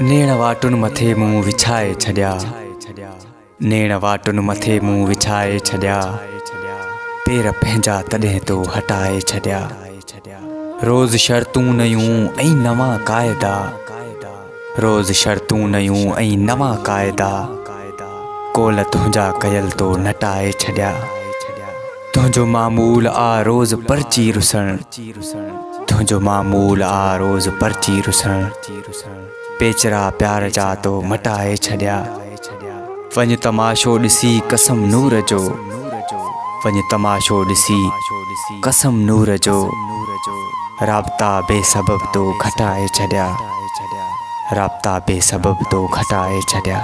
नेण वाटुन मथे मुंह विछाए छड्या, नेण वाटुन मथे मुंह विछाए छड्या, पेर पंहिंजा तॾहिं तो हटाए छड्या। रोज़ शर्तूं नयूं ऐं नवां क़ाइदा, रोज़ शर्तूं नयूं ऐं नवां क़ाइदा, कोल तुंहिंजा कयल तो नटाए छड्या। तुंहिंजो मामूल आ रोज़ पर्ची रुसण, तुंहिंजो मामूल आ रोज़ पर्ची रुसण, पेचरा प्यार जा तो मटाए छड्या। वञ तमाशो ॾिसी कसम नूर जो, वञ तमाशो ॾिसी कसम नूर जो, राब्ता बेसबब तो घटाए छड्या, राब्ता बेसबब तो घटाए छड्या।